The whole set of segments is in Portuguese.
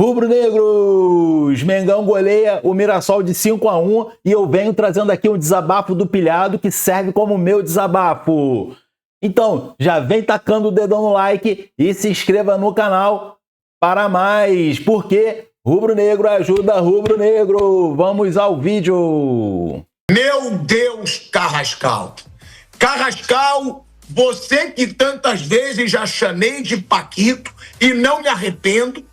Rubro-negros, Mengão goleia o Mirassol de 5-1 e eu venho trazendo aqui um desabafo do pilhado que serve como meu desabafo. Então, já vem tacando o dedão no like e se inscreva no canal para mais, porque rubro-negro ajuda rubro-negro. Vamos ao vídeo. Meu Deus, Carrascal. Carrascal, você que tantas vezes já chamei de Paquito e não me arrependo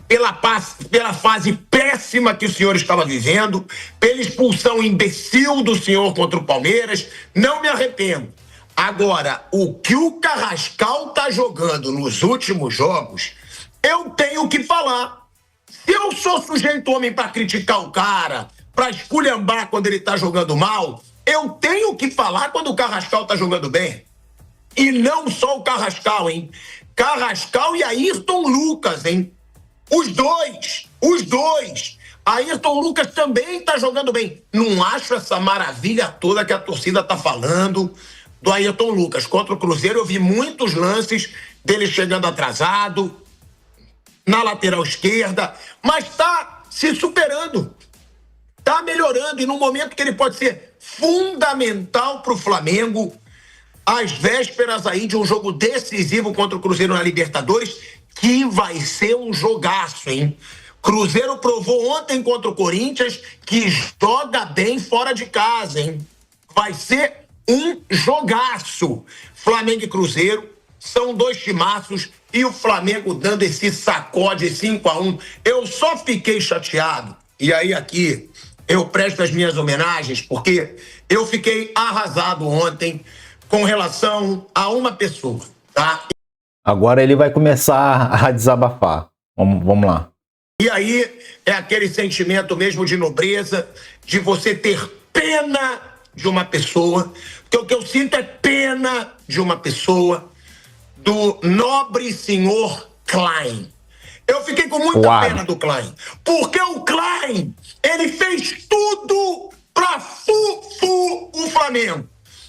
pela fase péssima que o senhor estava vivendo, pela expulsão imbecil do senhor contra o Palmeiras, não me arrependo. Agora, o que o Carrascal tá jogando nos últimos jogos, eu tenho que falar. Se eu sou sujeito homem para criticar o cara, para esculhambar quando ele tá jogando mal, eu tenho que falar quando o Carrascal tá jogando bem. E não só o Carrascal, hein? Carrascal e Ayrton Lucas, hein? Os dois. Ayrton Lucas também tá jogando bem. Não acho essa maravilha toda que a torcida tá falando do Ayrton Lucas. Contra o Cruzeiro eu vi muitos lances dele chegando atrasado, na lateral esquerda, mas tá se superando, tá melhorando, e no momento que ele pode ser fundamental pro Flamengo, às vésperas aí de um jogo decisivo contra o Cruzeiro na Libertadores, que vai ser um jogaço, hein? Cruzeiro provou ontem contra o Corinthians que joga bem fora de casa, hein? Vai ser um jogaço. Flamengo e Cruzeiro são dois timaços e o Flamengo dando esse sacode 5-1. Eu só fiquei chateado, e aí aqui eu presto as minhas homenagens, porque eu fiquei arrasado ontem com relação a uma pessoa, tá? Agora ele vai começar a desabafar. Vamos lá. E aí é aquele sentimento mesmo de nobreza, de você ter pena de uma pessoa, porque o que eu sinto é pena de uma pessoa, do nobre senhor Klein. Eu fiquei com muita pena do Klein, porque o Klein, ele fez tudo pra o Flamengo.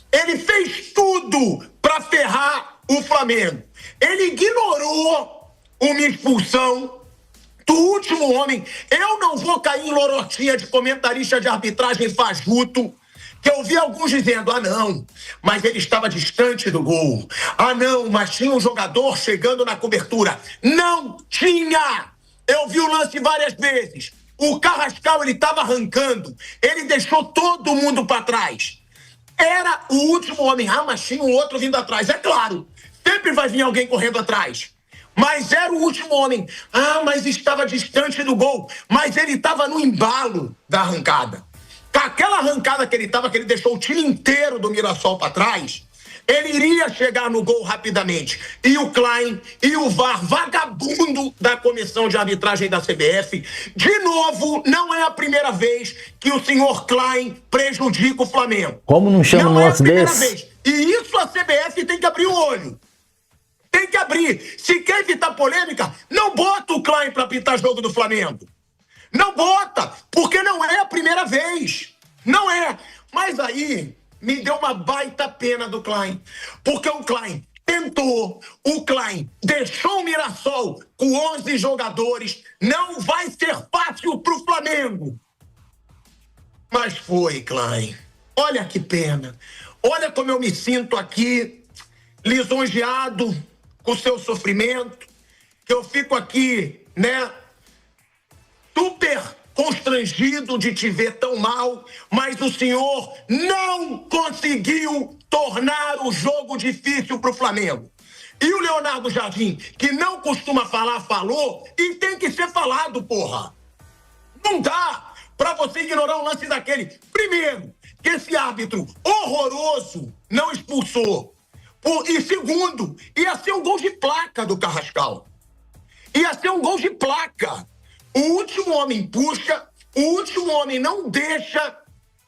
Ele fez tudo pra ferrar o Flamengo. Ele ignorou uma expulsão do último homem. Eu não vou cair em lorotinha de comentarista de arbitragem fajuto, que eu vi alguns dizendo, não, mas ele estava distante do gol. Não, mas tinha um jogador chegando na cobertura. Não tinha! Eu vi o lance várias vezes. O Carrascal, ele estava arrancando. Ele deixou todo mundo para trás. Era o último homem. Mas tinha um outro vindo atrás. É claro, sempre vai vir alguém correndo atrás. Mas era o último homem. Mas estava distante do gol. Mas ele estava no embalo da arrancada. Com aquela arrancada que ele estava, que ele deixou o time inteiro do Mirassol para trás, ele iria chegar no gol rapidamente. E o Klein e o VAR, vagabundo da comissão de arbitragem da CBF, de novo, não é a primeira vez que o senhor Klein prejudica o Flamengo. Como não chama um lance desse? Vez. E isso a CBF tem que abrir o olho. Tem que abrir. Se quer evitar polêmica, não bota o Klein para apitar jogo do Flamengo. Não bota, porque não é a primeira vez. Não é. Mas aí me deu uma baita pena do Klein, porque o Klein tentou, o Klein deixou o Mirassol com 11 jogadores. Não vai ser fácil pro Flamengo. Mas foi, Klein. Olha que pena. Olha como eu me sinto aqui, lisonjeado com o seu sofrimento, que eu fico aqui, né, super constrangido de te ver tão mal, mas o senhor não conseguiu tornar o jogo difícil pro Flamengo. E o Leonardo Jardim, que não costuma falar, falou, e tem que ser falado, porra. Não dá pra você ignorar um lance daquele. Primeiro, que esse árbitro horroroso não expulsou. E segundo, ia ser um gol de placa do Carrascal. Ia ser um gol de placa. O último homem puxa, o último homem não deixa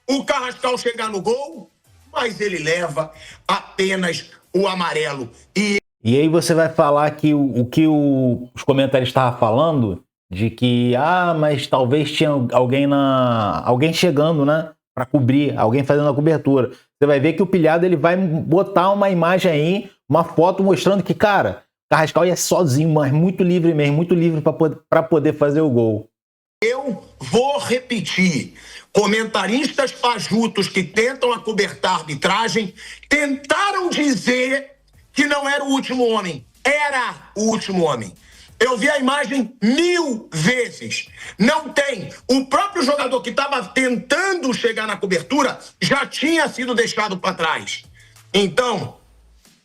o Carrascal chegar no gol, mas ele leva apenas o amarelo. E aí você vai falar que o que os comentaristas estavam falando, de que, mas talvez tinha alguém chegando, né, para cobrir, alguém fazendo a cobertura. Você vai ver que o pilhado, ele vai botar uma imagem aí, uma foto mostrando que, cara, Carrascal ia sozinho, mas muito livre mesmo, muito livre para poder fazer o gol. Eu vou repetir. Comentaristas fajutos que tentam acobertar a arbitragem tentaram dizer que não era o último homem. Era o último homem. Eu vi a imagem 1000 vezes. Não tem. O próprio jogador que estava tentando chegar na cobertura já tinha sido deixado para trás. Então,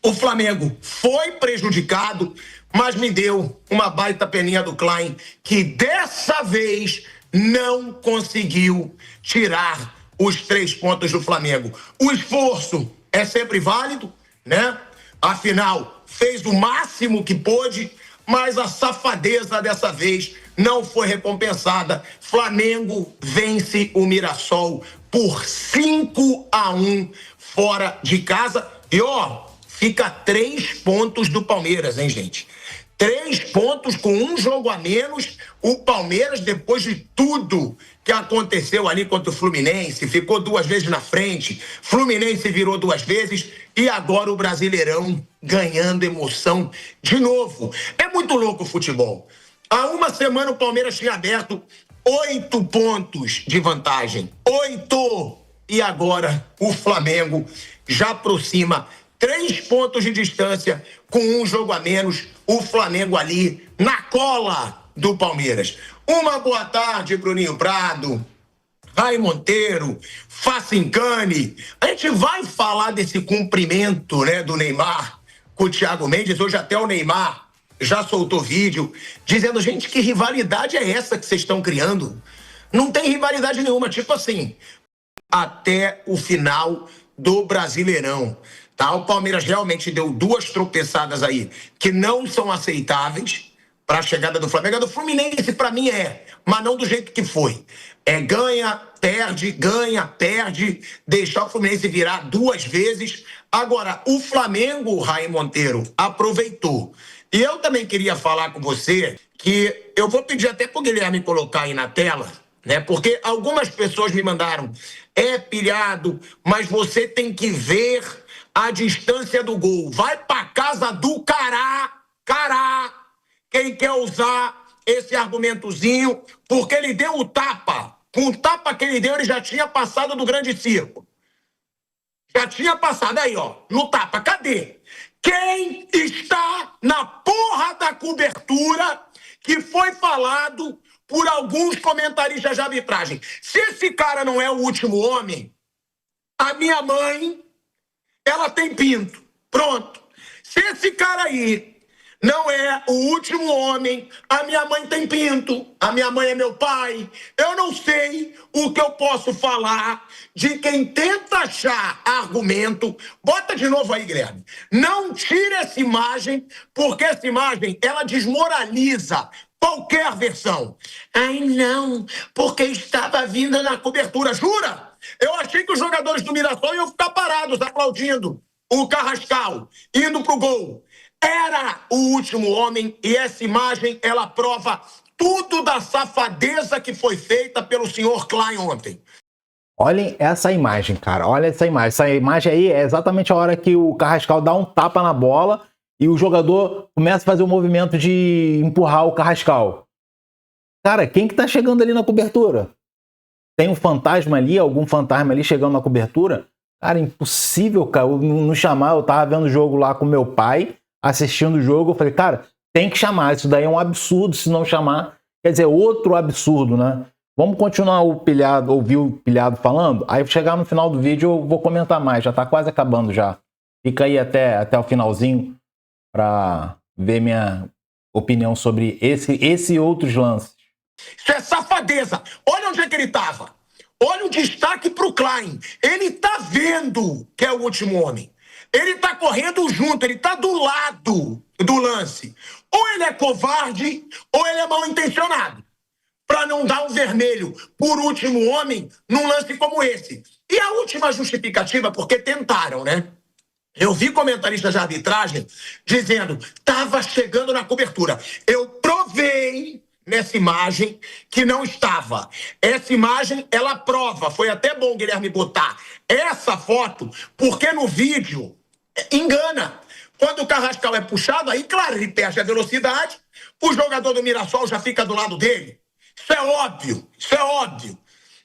o Flamengo foi prejudicado, mas me deu uma baita peninha do Klein, que dessa vez não conseguiu tirar os 3 pontos do Flamengo. O esforço é sempre válido, né? Afinal, fez o máximo que pôde, mas a safadeza dessa vez não foi recompensada. Flamengo vence o Mirassol por 5-1 fora de casa. E ó, fica 3 pontos do Palmeiras, hein, gente? 3 pontos com um jogo a menos. O Palmeiras, depois de tudo que aconteceu ali contra o Fluminense, ficou 2 vezes na frente. Fluminense virou 2 vezes e agora o Brasileirão ganhando emoção de novo. É muito louco o futebol. Há uma semana o Palmeiras tinha aberto 8 pontos de vantagem. 8! E agora o Flamengo já aproxima 3 pontos de distância com um jogo a menos. O Flamengo ali na cola do Palmeiras. Uma boa tarde, Bruninho Prado, Rai Monteiro, Facincani. A gente vai falar desse cumprimento, né, do Neymar com o Thiago Mendes. Hoje até o Neymar já soltou vídeo dizendo, gente, que rivalidade é essa que vocês estão criando? Não tem rivalidade nenhuma, tipo assim, até o final do Brasileirão. Tá? O Palmeiras realmente deu 2 tropeçadas aí que não são aceitáveis para a chegada do Flamengo. A do Fluminense, para mim, mas não do jeito que foi. Ganha, perde, deixar o Fluminense virar 2 vezes. Agora, o Flamengo, Rai Monteiro, aproveitou. E eu também queria falar com você que eu vou pedir até para o Guilherme colocar aí na tela, né? Porque algumas pessoas me mandaram, pilhado, mas você tem que ver a distância do gol. Vai pra casa do cará. Quem quer usar esse argumentozinho, porque ele deu o tapa. Com o tapa que ele deu, ele já tinha passado do grande circo. Já tinha passado aí, ó, no tapa. Cadê? Quem está na porra da cobertura que foi falado por alguns comentaristas de arbitragem? Se esse cara não é o último homem, a minha mãe, ela tem pinto. Pronto. Se esse cara aí não é o último homem, a minha mãe tem pinto. A minha mãe é meu pai. Eu não sei o que eu posso falar de quem tenta achar argumento. Bota de novo aí, Guilherme. Não tire essa imagem, porque essa imagem, ela desmoraliza qualquer versão. Ai, não, porque estava vindo na cobertura. Jura? Eu achei que os jogadores do Mirassol iam ficar parados, aplaudindo o Carrascal, indo pro gol. Era o último homem e essa imagem, ela prova tudo da safadeza que foi feita pelo senhor Klein ontem. Olhem essa imagem, cara. Olha essa imagem. Essa imagem aí é exatamente a hora que o Carrascal dá um tapa na bola e o jogador começa a fazer o movimento de empurrar o Carrascal. Cara, quem que tá chegando ali na cobertura? Tem um fantasma ali, algum fantasma ali chegando na cobertura? Cara, impossível, cara. Não chamar, eu tava vendo o jogo lá com meu pai, assistindo o jogo, eu falei, cara, tem que chamar, isso daí é um absurdo se não chamar, quer dizer, outro absurdo, né? Vamos continuar o Pilhado, ouvir o Pilhado falando, aí chegar no final do vídeo eu vou comentar mais, já tá quase acabando já. Fica aí até o finalzinho para ver minha opinião sobre esse e outros lances. Isso é safadeza. Olha onde é que ele tava. Olha o destaque pro Klein. Ele tá vendo que é o último homem. Ele tá correndo junto, ele tá do lado do lance. Ou ele é covarde, ou ele é mal intencionado. Para não dar um vermelho por último homem num lance como esse. E a última justificativa, porque tentaram, né? Eu vi comentaristas de arbitragem dizendo, tava chegando na cobertura. Eu provei nessa imagem que não estava. Essa imagem, ela prova. Foi até bom, Guilherme, botar essa foto, porque no vídeo engana. Quando o Carrascal é puxado, aí, claro, ele perde a velocidade, o jogador do Mirassol já fica do lado dele. Isso é óbvio, isso é óbvio.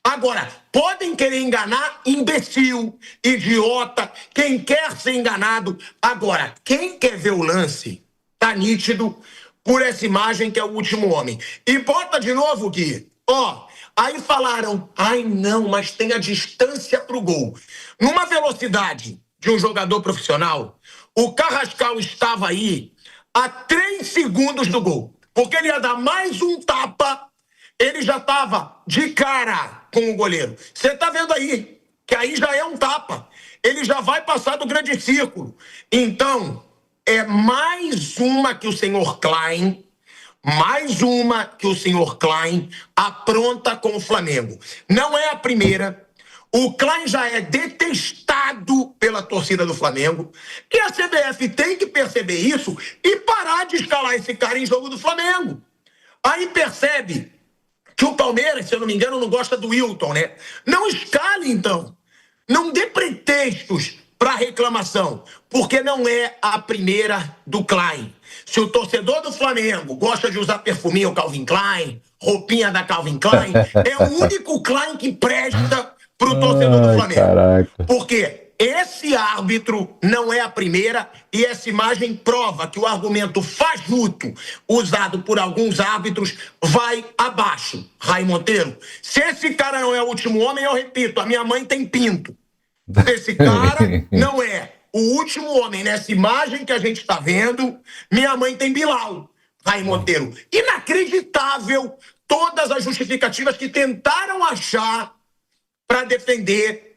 Agora, podem querer enganar imbecil, idiota, quem quer ser enganado. Agora, quem quer ver o lance, tá nítido por essa imagem que é o último homem. E bota de novo, Gui. Ó, aí falaram, ai não, mas tem a distância pro gol. Numa velocidade de um jogador profissional, o Carrascal estava aí a 3 segundos do gol. Porque ele ia dar mais um tapa, ele já estava de cara com o goleiro. Você tá vendo aí, que aí já é um tapa. Ele já vai passar do grande círculo. Então, é mais uma que o senhor Klein apronta com o Flamengo. Não é a primeira. O Klein já é detestado pela torcida do Flamengo. E a CBF tem que perceber isso e parar de escalar esse cara em jogo do Flamengo. Aí percebe que o Palmeiras, se eu não me engano, não gosta do Wilton, né? Não escale, então. Não dê pretextos para reclamação, porque não é a primeira do Klein. Se o torcedor do Flamengo gosta de usar perfuminho Calvin Klein, roupinha da Calvin Klein, é o único Klein que presta pro torcedor do Flamengo. Caraca. Porque esse árbitro não é a primeira e essa imagem prova que o argumento fajuto usado por alguns árbitros vai abaixo. Rai Monteiro, se esse cara não é o último homem, eu repito, a minha mãe tem pinto. Esse cara não é o último homem. Nessa imagem que a gente está vendo, minha mãe tem Bilal. Rai Monteiro, inacreditável todas as justificativas que tentaram achar para defender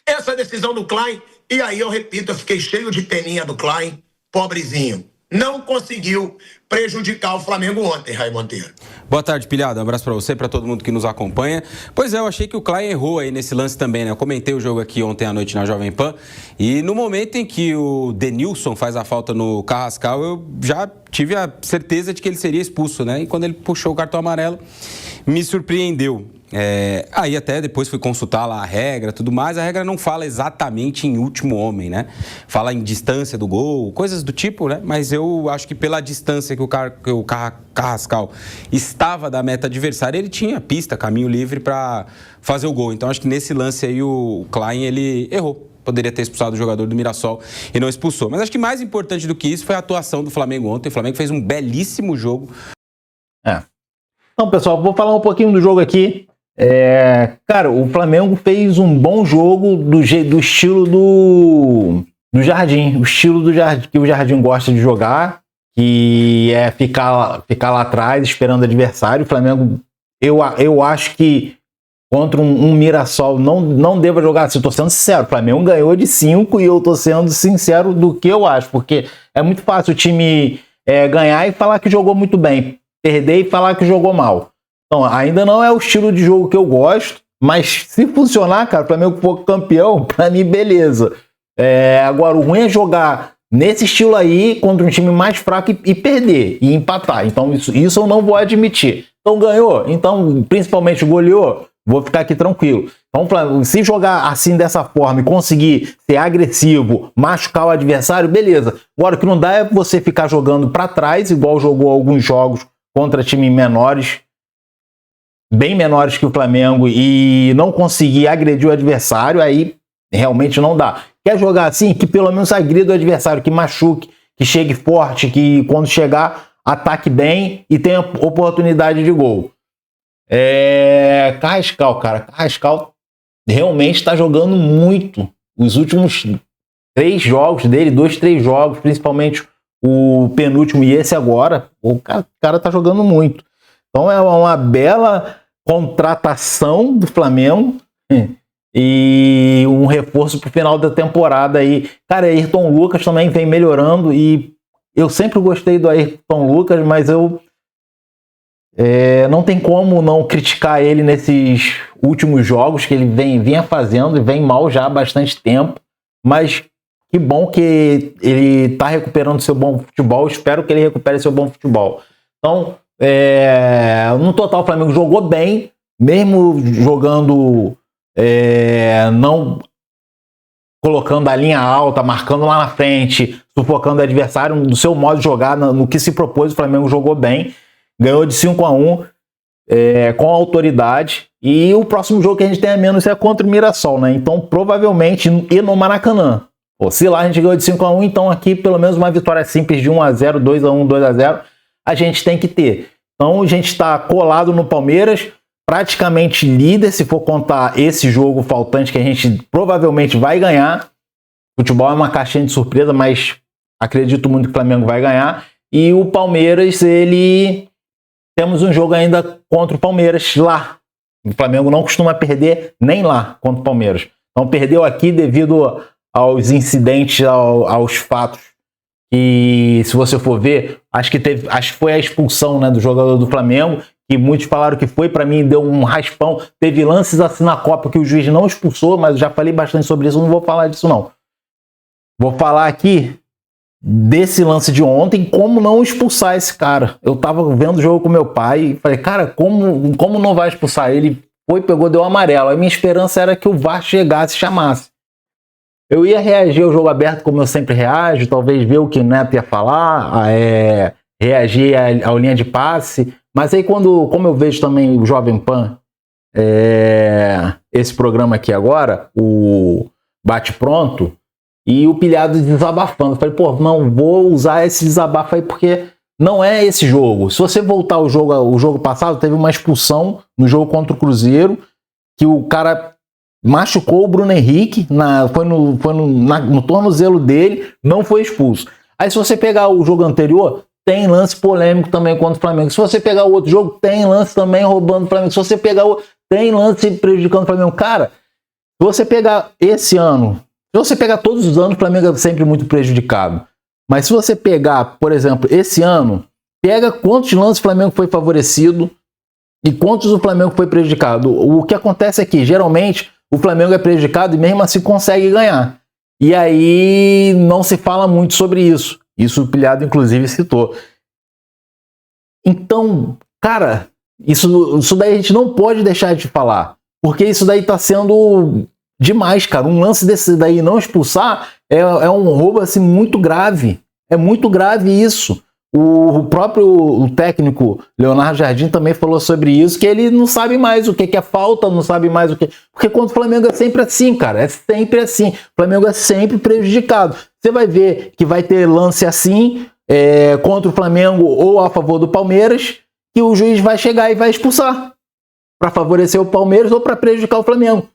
essa decisão do Klein. E aí eu repito, eu fiquei cheio de peninha do Klein, pobrezinho. Não conseguiu prejudicar o Flamengo ontem, Rai Monteiro. Boa tarde, Pilhado. Um abraço para você, para todo mundo que nos acompanha. Pois é, eu achei que o Klein errou aí nesse lance também, né? Eu comentei o jogo aqui ontem à noite na Jovem Pan e no momento em que o Denilson faz a falta no Carrascal, eu já tive a certeza de que ele seria expulso, né? E quando ele puxou o cartão amarelo, me surpreendeu. Aí até depois fui consultar lá a regra e tudo mais. A regra não fala exatamente em último homem, né? Fala em distância do gol, coisas do tipo, né? Mas eu acho que pela distância que o Carrascal estava da meta adversária, ele tinha pista, caminho livre para fazer o gol. Então acho que nesse lance aí o Klein, ele errou. Poderia ter expulsado o jogador do Mirassol e não expulsou. Mas acho que mais importante do que isso foi a atuação do Flamengo ontem. O Flamengo fez um belíssimo jogo. Então, pessoal, vou falar um pouquinho do jogo aqui. Cara, o Flamengo fez um bom jogo do estilo do Jardim. O estilo do Jardim, que o Jardim gosta de jogar, que é ficar lá atrás esperando o adversário. O Flamengo, eu acho que contra um Mirassol não deva jogar assim. Eu tô sendo sincero, o Flamengo ganhou de 5 e eu tô sendo sincero do que eu acho, porque é muito fácil o time ganhar e falar que jogou muito bem, perder e falar que jogou mal. Então, ainda não é o estilo de jogo que eu gosto, mas se funcionar, cara, o Flamengo for campeão, pra mim, beleza. Agora, o ruim é jogar nesse estilo aí contra um time mais fraco e perder, e empatar. Então, isso eu não vou admitir. Então, ganhou. Então, principalmente goleou. Vou ficar aqui tranquilo. Então, se jogar assim dessa forma e conseguir ser agressivo, machucar o adversário, beleza. Agora, o que não dá é você ficar jogando pra trás, igual jogou alguns jogos contra times menores, bem menores que o Flamengo, e não conseguir agredir o adversário, aí realmente não dá. Quer jogar assim? Que pelo menos agrida o adversário, que machuque, que chegue forte, que quando chegar, ataque bem e tenha oportunidade de gol. Carrascal, cara. Carrascal realmente está jogando muito. Os últimos 3 jogos dele, 2, 3 jogos, principalmente o penúltimo e esse agora, o cara tá jogando muito. Então é uma bela contratação do Flamengo e um reforço pro final da temporada aí. Cara, Ayrton Lucas também vem melhorando e eu sempre gostei do Ayrton Lucas, mas não tem como não criticar ele nesses últimos jogos que ele vinha fazendo e vem mal já há bastante tempo, mas que bom que ele está recuperando seu bom futebol. Espero que ele recupere seu bom futebol. Então, no total, o Flamengo jogou bem, mesmo jogando não colocando a linha alta, marcando lá na frente, sufocando o adversário, no seu modo de jogar, no que se propôs, o Flamengo jogou bem, ganhou de 5-1 com autoridade, e o próximo jogo que a gente tem a menos é contra o Mirassol, né? Então, provavelmente, e no Maracanã. Pô, se lá a gente ganhou de 5-1, então aqui pelo menos uma vitória simples de 1-0, 2-1, 2-0, a gente tem que ter. Então, a gente está colado no Palmeiras, praticamente líder, se for contar esse jogo faltante que a gente provavelmente vai ganhar. Futebol é uma caixinha de surpresa, mas acredito muito que o Flamengo vai ganhar. E o Palmeiras, temos um jogo ainda contra o Palmeiras lá. O Flamengo não costuma perder nem lá contra o Palmeiras. Então perdeu aqui devido aos incidentes, aos fatos. E se você for ver, acho que foi a expulsão, né, do jogador do Flamengo, que muitos falaram que foi, para mim deu um raspão. Teve lances assim na Copa que o juiz não expulsou, mas eu já falei bastante sobre isso, não vou falar disso não. Vou falar aqui desse lance de ontem, como não expulsar esse cara. Eu tava vendo o jogo com meu pai e falei, cara, como não vai expulsar? Ele pegou, deu amarelo. A minha esperança era que o VAR chegasse e chamasse. Eu ia reagir ao jogo aberto como eu sempre reajo, talvez ver o que o Neto ia falar, reagir à linha de passe. Mas aí como eu vejo também o Jovem Pan, esse programa aqui agora, o Bate Pronto, e o pilhado desabafando. Eu falei, pô, não vou usar esse desabafo aí porque não é esse jogo. Se você voltar o jogo passado, teve uma expulsão no jogo contra o Cruzeiro, que o cara machucou o Bruno Henrique, foi no tornozelo dele, não foi expulso. Aí se você pegar o jogo anterior, tem lance polêmico também contra o Flamengo. Se você pegar o outro jogo, tem lance também roubando o Flamengo. Se você pegar tem lance prejudicando o Flamengo. Cara, se você pegar esse ano, se você pegar todos os anos, o Flamengo é sempre muito prejudicado. Mas se você pegar, por exemplo, esse ano, pega quantos lances o Flamengo foi favorecido e quantos o Flamengo foi prejudicado. O que acontece é que, geralmente, o Flamengo é prejudicado e mesmo assim consegue ganhar. E aí não se fala muito sobre isso. Isso o Pilhado, inclusive, citou. Então, cara, isso daí a gente não pode deixar de falar. Porque isso daí tá sendo demais, cara. Um lance desse daí não expulsar é um roubo assim, muito grave. É muito grave isso. O próprio técnico Leonardo Jardim também falou sobre isso, que ele não sabe mais o que é falta, não sabe mais o que... Porque contra o Flamengo é sempre assim, cara. É sempre assim. O Flamengo é sempre prejudicado. Você vai ver que vai ter lance assim contra o Flamengo ou a favor do Palmeiras, que o juiz vai chegar e vai expulsar para favorecer o Palmeiras ou para prejudicar o Flamengo.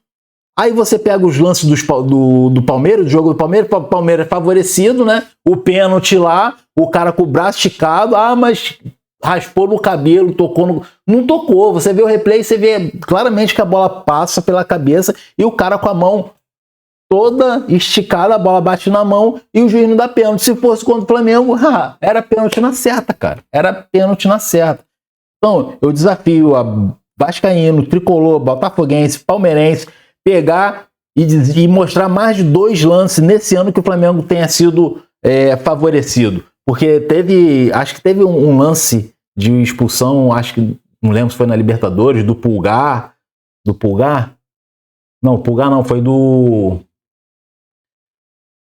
Aí você pega os lances do Palmeiras, do jogo do Palmeiras, o Palmeiras favorecido, né? O pênalti lá, o cara com o braço esticado, mas raspou no cabelo, tocou no... Não tocou, você vê o replay, você vê claramente que a bola passa pela cabeça e o cara com a mão toda esticada, a bola bate na mão e o juiz não dá pênalti. Se fosse contra o Flamengo, era pênalti na certa, cara. Era pênalti na certa. Então, eu desafio a vascaíno, tricolor, botafoguense, palmeirense, pegar e mostrar mais de 2 lances nesse ano que o Flamengo tenha sido favorecido. Porque acho que teve um lance de expulsão, acho que, não lembro se foi na Libertadores, do Pulgar. Do Pulgar? Não, o Pulgar não, foi do...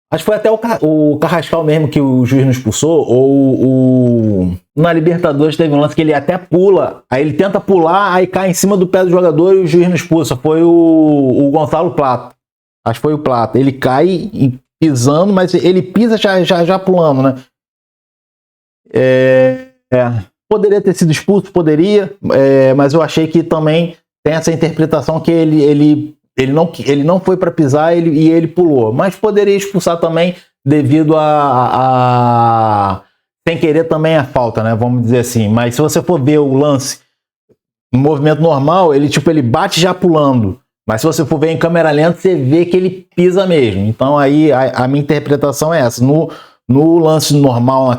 Acho que foi até o Carrascal mesmo que o juiz não expulsou, ou na Libertadores teve um lance que ele até pula, aí ele tenta pular, aí cai em cima do pé do jogador e o juiz não expulsa. Foi o Gonçalo Plata. Acho que foi o Plata. Ele cai pisando, mas ele pisa já pulando, né? Poderia ter sido expulso, poderia, mas eu achei que também tem essa interpretação que ele não foi para pisar e ele pulou. Mas poderia expulsar também devido sem querer também a falta, né? Vamos dizer assim. Mas se você for ver o lance em movimento normal, ele bate já pulando. Mas se você for ver em câmera lenta, você vê que ele pisa mesmo. Então aí a minha interpretação é essa. No lance normal,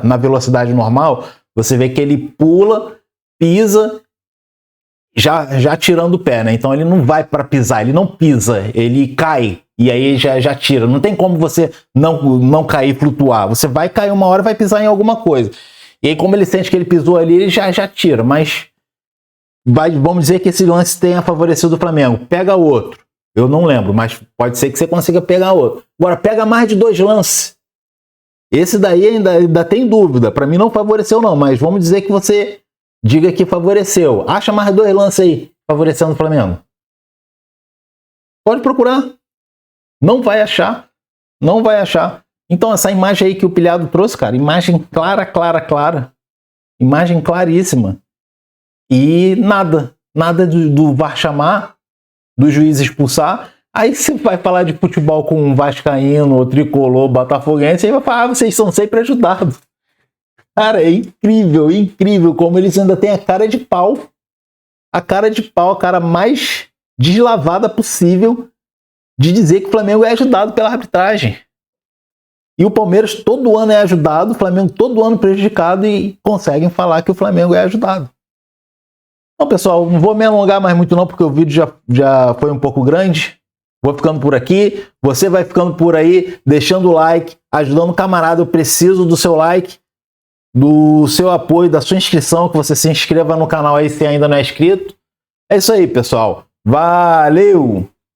na velocidade normal, você vê que ele pula, pisa, já tirando o pé, né? Então ele não vai para pisar, ele não pisa, ele cai e aí já tira. Não tem como você não cair e flutuar. Você vai cair uma hora e vai pisar em alguma coisa. E aí, como ele sente que ele pisou ali, ele já tira. Mas vamos dizer que esse lance tenha favorecido o Flamengo. Pega outro. Eu não lembro, mas pode ser que você consiga pegar outro. Agora, pega mais de 2 lances. Esse daí ainda tem dúvida. Para mim não favoreceu não, mas vamos dizer que você diga que favoreceu. Acha mais 2 lances aí, favorecendo o Flamengo. Pode procurar. Não vai achar. Não vai achar. Então essa imagem aí que o Pilhado trouxe, cara, imagem clara. Imagem claríssima. E nada do VAR chamar, do juiz expulsar. Aí você vai falar de futebol com um vascaíno, tricolor, botafoguense, e vai falar, vocês são sempre ajudados. Cara, é incrível como eles ainda têm a cara de pau. A cara mais deslavada possível de dizer que o Flamengo é ajudado pela arbitragem. E o Palmeiras todo ano é ajudado, o Flamengo todo ano prejudicado e conseguem falar que o Flamengo é ajudado. Então, pessoal, não vou me alongar mais muito não, porque o vídeo já foi um pouco grande. Vou ficando por aqui, você vai ficando por aí, deixando o like, ajudando o camarada. Eu preciso do seu like, do seu apoio, da sua inscrição, que você se inscreva no canal aí se ainda não é inscrito. É isso aí, pessoal. Valeu!